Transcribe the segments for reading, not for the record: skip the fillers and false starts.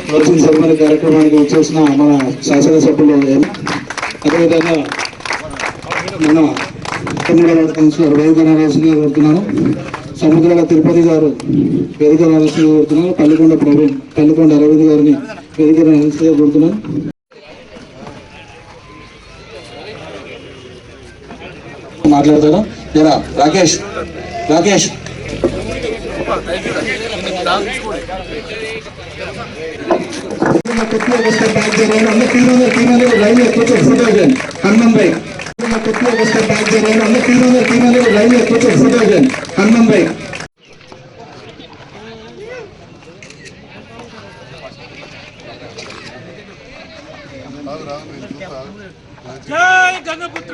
Closing ceremony కార్యక్రమానికి వచ్చేసిన మన శాసనసభ్యులు అదేవిధంగా మన కౌన్సిలర్ వేదిక నారాయణ కోరుతున్నాను. సముద్రాల తిరుపతి గారు వేదిక నారాయణ కోరుతున్నాను. పల్లికొండ ప్రవీణ్, పల్లికొండ అరవింద్ గారిని వేదిక నారాయణ కోరుతున్నాను. మాట్లాడతాను రాకేష్ రాకేష్ హనుమాన్ భాయ్ హనుమాన్ భాయ్ జై గంగపుత్ర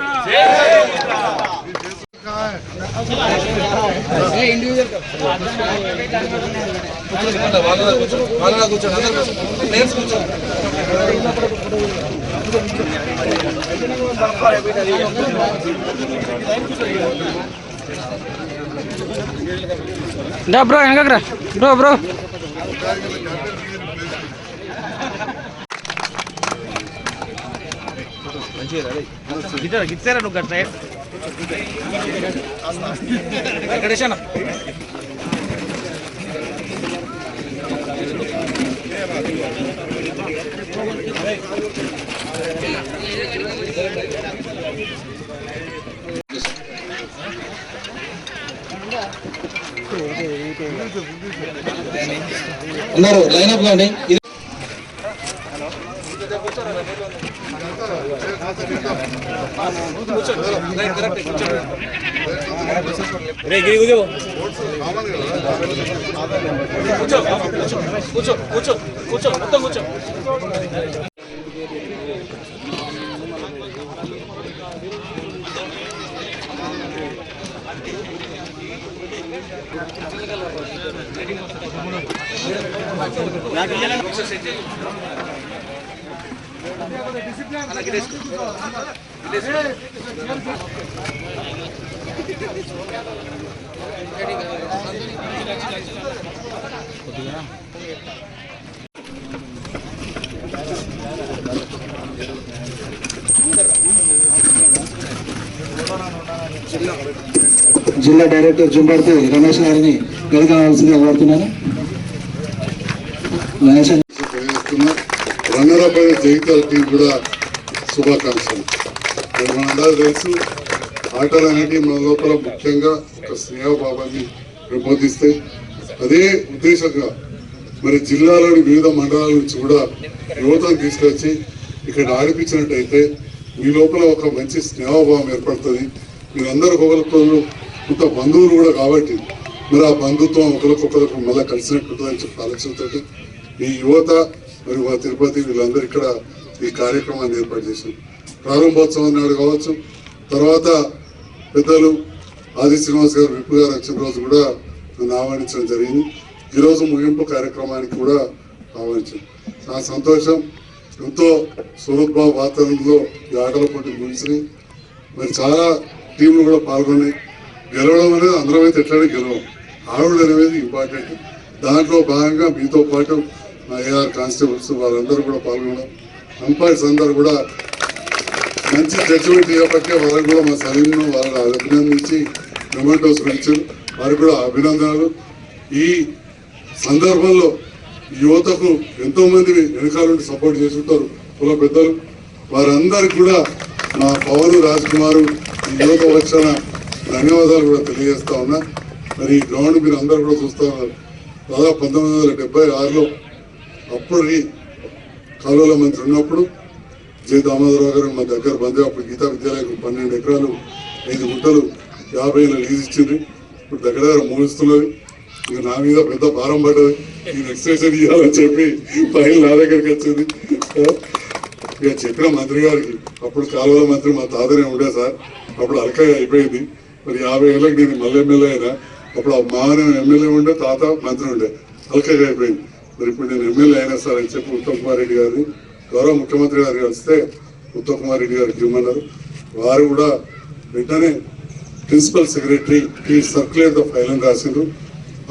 బ్రో వెనకరా బ్రో బ్రో గిట్టారా నువ్వు గట్రా ఎక్కడేసాను అందరూ లైనప్ కాండి. కూర్చో కూర్చో కూర్చో మొత్తం కూర్చో. జిల్లా డైరెక్టర్ జుంబర్తి రమేష్ గారిని గెలకాల్సిందిగా కోరుతున్నాను. రన్నరప్ అయిన జగిత్యాల టీం కూడా శుభాకాంక్షలు. మనందరూ తెలుసు, ఆటలు అనేవి మన లోపల ముఖ్యంగా ఒక స్నేహభావాన్ని పెంపొందిస్తాయి. అదే ఉద్దేశంగా మరి జిల్లాలోని వివిధ మండలాల నుంచి కూడా యువతను తీసుకొచ్చి ఇక్కడ ఆడిపించినట్టయితే మీ లోపల ఒక మంచి స్నేహభావం ఏర్పడుతుంది. మీరందరూ ఒకరికొకరు కొంత బంధువులు కూడా కాబట్టి మరి ఆ బంధుత్వం ఒకరికొకరికి మళ్ళీ కలిసినట్టుంటుందని చెప్పి ఆలోచనతో ఈ యువత మరి మా తిరుపతి వీళ్ళందరూ ఇక్కడ ఈ కార్యక్రమాన్ని ఏర్పాటు చేశారు. ప్రారంభోత్సవం నాడు కావచ్చు, తర్వాత పెద్దలు ఆది శ్రీనివాస్ గారు విప్పు గారు వచ్చిన రోజు కూడా నన్ను ఆహ్వానించడం జరిగింది. ఈరోజు ముగింపు కార్యక్రమానికి కూడా ఆహ్వానించారు. నా సంతోషం. ఎంతో సులభ వాతావరణంలో ఈ ఆటల పోటీ ముగిసినాయి. మరి చాలా టీంలు కూడా పాల్గొన్నాయి. గెలవడం అనేది అందరం అయితే ఎట్లనే గెలవం, ఆడడం అనేది ఇంపార్టెంట్. దాంట్లో భాగంగా మీతో పాటు మా ఏఆర్ కానిస్టేబుల్స్ వాళ్ళందరూ కూడా పాల్గొనడం, అంపైర్స్ అందరూ కూడా మంచి జడ్జిమెంట్ ఇవ్వబట్టే వాళ్ళకి కూడా మా సలీంను వాళ్ళని అభినందించి మెమెంటోస్ ఇచ్చారు. వారికి కూడా అభినందనలు. ఈ సందర్భంలో యువతకు ఎంతో మంది వెనకాల నుండి సపోర్ట్ చేస్తుంటారు కుల పెద్దలు. వారందరికి కూడా మా పవన్ రాజ్ కుమార్ యువత వచ్చిన ధన్యవాదాలు కూడా తెలియజేస్తా ఉన్నా. మరి ఈ గ్రౌండ్ మీరు అందరూ కూడా చూస్తూ ఉన్నారు. దాదాపు 1976లో అప్పుడు కాలువల మంత్రి ఉన్నప్పుడు జె దామోదరరావు గారు మా దగ్గర బంధు. అప్పుడు గీతా విద్యాలయం 12 ఎకరాలు 5 గుంటలు 50 ఏళ్ళ లీజ్ ఇచ్చింది. ఇప్పుడు దగ్గర 3 ఇస్తున్నది. ఇక నా మీద పెద్ద భారం పడ్డది. ఈ ఎక్స్టెన్షన్ ఇవ్వాలని చెప్పి ఫైల్ నా దగ్గరికి వచ్చింది. ఇక చెప్పిన మంత్రి గారికి, అప్పుడు కాలువల మంత్రి మా తాతనే ఉండే సార్, అప్పుడు అలకగా అయిపోయింది. మరి 50 ఏళ్ళకి నేను మళ్ళీ ఎమ్మెల్యే అయినా. అప్పుడు మామూలు ఎమ్మెల్యే ఉండే, తాత మంత్రి ఉండే, అలకగా అయిపోయింది. మరి ఇప్పుడు నేను ఎమ్మెల్యే అయినా సార్ అని చెప్పి ఉత్తమ్ కుమార్ రెడ్డి గారిని గౌరవ ముఖ్యమంత్రి గారు కలిస్తే ఉత్తమ్ కుమార్ రెడ్డి గారికి ఇవ్వమన్నారు. వారు కూడా వెంటనే ప్రిన్సిపల్ సెక్రటరీ ఈ సర్క్యులేట్ ద ఫైల్ అని రాసిండ్రు.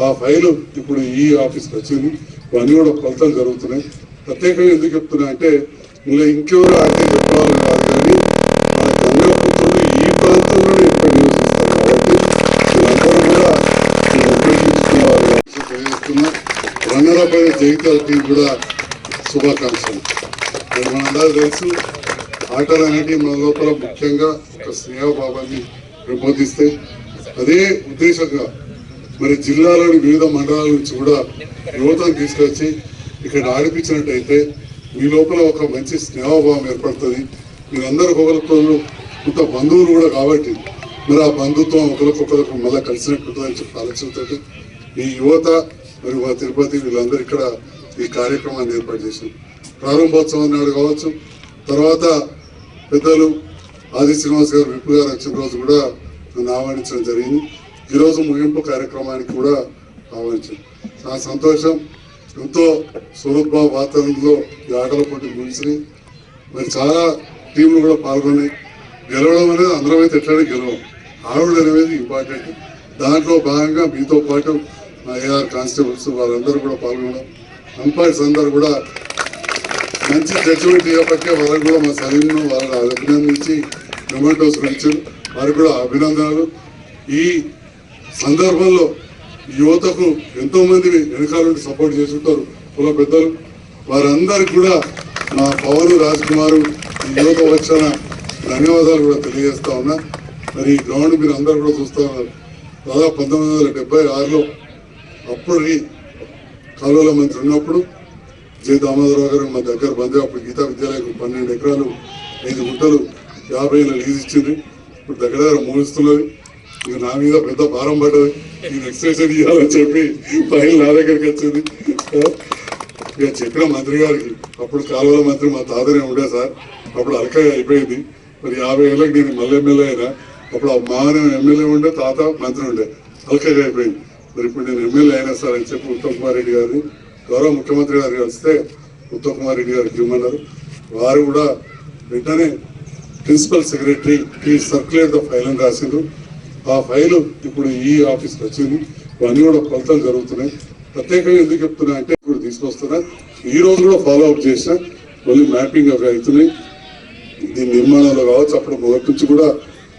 ఆ ఫైలు ఇప్పుడు ఈ ఆఫీస్కి వచ్చింది. ఇవన్నీ కూడా కొలతలు జరుగుతున్నాయి. ప్రత్యేకంగా ఎందుకు చెప్తున్నా అంటే ఇలా ఇంకెవరు ఆడితే చెప్పాలని కాదు, కానీ మన గంగాపుత్రులు ఈ ప్రాంతంలోనే ఎక్కువ నివసిస్తారు కాబట్టి వీళ్ళందరూ కూడా ఉపయోగించుకోవాలి. రన్నరప్ అయిన జగిత్యాల టీం కూడా శుభాకాంక్షలు. మనందరూ తెలుసు, ఆటలు అనేటివి మన లోపల ముఖ్యంగా ఒక స్నేహభావాన్ని పెంపొందిస్తే అదే ఉద్దేశంగా మరి జిల్లాలోని వివిధ మండలాల నుంచి కూడా యువతను తీసుకొచ్చి ఇక్కడ ఆడిపించినట్టయితే మీ లోపల ఒక మంచి స్నేహభావం ఏర్పడుతుంది. మీరందరూ ఒకరితో కొంత బంధువులు కూడా కాబట్టి మరి ఆ బంధుత్వం ఒకరికొకరికి మళ్ళీ కలిసినట్టుంటుందని చెప్పి ఆలోచనతో ఈ యువత మరి మా తిరుపతి వీళ్ళందరూ ఇక్కడ ఈ కార్యక్రమాన్ని ఏర్పాటు చేశారు. ప్రారంభోత్సవం నాడు కావచ్చు, తర్వాత పెద్దలు ఆది శ్రీనివాస్ గారు విప్పు గారు వచ్చిన రోజు కూడా నన్ను ఆహ్వానించడం జరిగింది. ఈరోజు ముగింపు కార్యక్రమానికి కూడా ఆహ్వానించారు. నా సంతోషం. ఎంతో సులభ వాతావరణంలో ఈ ఆటల పోటీలు ముగిసినాయి. మరి చాలా టీంలు కూడా పాల్గొన్నాయి. గెలవడం అనేది అందరం అయితే ఎట్లనే గెలవం, ఆవిడ అనేది ఇంపార్టెంట్. దాంట్లో భాగంగా మీతో పాటు మా ఏఆర్ కానిస్టేబుల్స్ వాళ్ళందరూ కూడా పాల్గొన్నారు. అంపైర్స్ అందరూ కూడా మంచి జడ్జిమెంట్ ఇవ్వబట్టే వాళ్ళకి కూడా మా సలీంను వాళ్ళని అభినందించి మొమెంటోస్ ఇచ్చారు. వారికి కూడా అభినందనలు. ఈ సందర్భంలో యువతకు ఎంతో మంది వెనకాల నుండి సపోర్ట్ చేస్తుంటారు కుల పెద్దలు. వారందరికి కూడా మా పవన్ రాజ్ కుమారు ఈ యువత వచ్చిన ధన్యవాదాలు కూడా తెలియజేస్తా ఉన్నా. మరి ఈ గ్రౌండ్ మీరు అందరూ కూడా చూస్తూ ఉన్నారు. దాదాపు 1976లో అప్పటి కాలువల మంత్రి ఉన్నప్పుడు జే దామోదరరావు గారు మా దగ్గర బందే. అప్పుడు గీతా విద్యాలయం 12 ఎకరాలు 5 గుంటలు 50 ఏళ్ళ లీజ్ ఇచ్చింది. ఇప్పుడు దగ్గర దగ్గర మూడుస్తున్నది. ఇక నా మీద పెద్ద భారం పడ్డది. నేను ఎక్స్టెన్షన్ ఇవ్వాలని చెప్పి ఫైల్ నా దగ్గరికి వచ్చింది. ఇక చెప్పిన మంత్రి గారికి, అప్పుడు కాలువల మంత్రి మా తాతనే ఉండే సార్, అప్పుడు అలకాయ అయిపోయింది. మరి 50 ఏళ్ళకి నేను మళ్ళీ ఎమ్మెల్యే అయినా. అప్పుడు మామనే ఎమ్మెల్యే ఉండే, తాత మంత్రి ఉండే, అలకాయ అయిపోయింది. మరి ఇప్పుడు నేను ఎమ్మెల్యే అయినా సార్ అని చెప్పి ఉత్తమ్ కుమార్ రెడ్డి గారిని గౌరవ ముఖ్యమంత్రి గారు కలిస్తే ఉత్తమ్ కుమార్ రెడ్డి గారికి ఇవ్వమన్నారు. వారు కూడా వెంటనే principal secretary circulate the file అని రాసిండ్రు. ఆ ఫైలు ఇప్పుడు ఈ ఆఫీస్కి వచ్చింది. ఇవన్నీ కూడా కొలతలు జరుగుతున్నాయి. ప్రత్యేకంగా ఎందుకు చెప్తున్నా అంటే ఇప్పుడు తీసుకొస్తున్నా. ఈ రోజు కూడా ఫాలో అప్ చేసిన మళ్ళీ మ్యాపింగ్ అవి అవుతున్నాయి. దీని నిర్మాణంలో కావచ్చు, అప్పుడు మొదటి నుంచి కూడా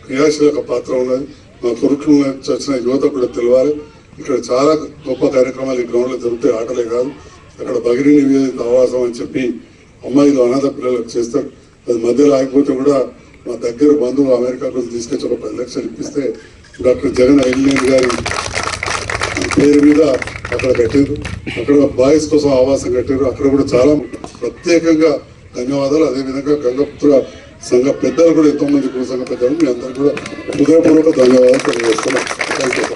క్రియాశీలక పాత్ర ఉన్నది. మా కురుకుల నుంచి వచ్చిన యువత కూడా తెలవాలి. ఇక్కడ చాలా గొప్ప కార్యక్రమాలు ఈ గ్రౌండ్లో జరుగుతాయి. ఆటలే కాదు, అక్కడ బగిరి నివేదిత ఆవాసం అని చెప్పి అమ్మాయిలు అనాథ పిల్లలకు చేస్తారు. అది మధ్యలో ఆగిపోతే కూడా మా దగ్గర బంధువు అమెరికా కోసం తీసుకొచ్చి ఒక 10 లక్షలు ఇప్పిస్తే డాక్టర్ జగన్ ఐలినేని గారి పేరు మీద అక్కడ కట్టారు. అక్కడ బాయ్స్ కోసం ఆవాసం కట్టారు. అక్కడ కూడా చాలా ప్రత్యేకంగా ధన్యవాదాలు. అదేవిధంగా గంగపుత్ర సంఘ పెద్దలు కూడా ఎంతో మంది కుల సంఘ పెద్దలు మీ అందరూ కూడా హృదయపూర్వక ధన్యవాదాలు తెలియజేస్తున్నాం. Thank you.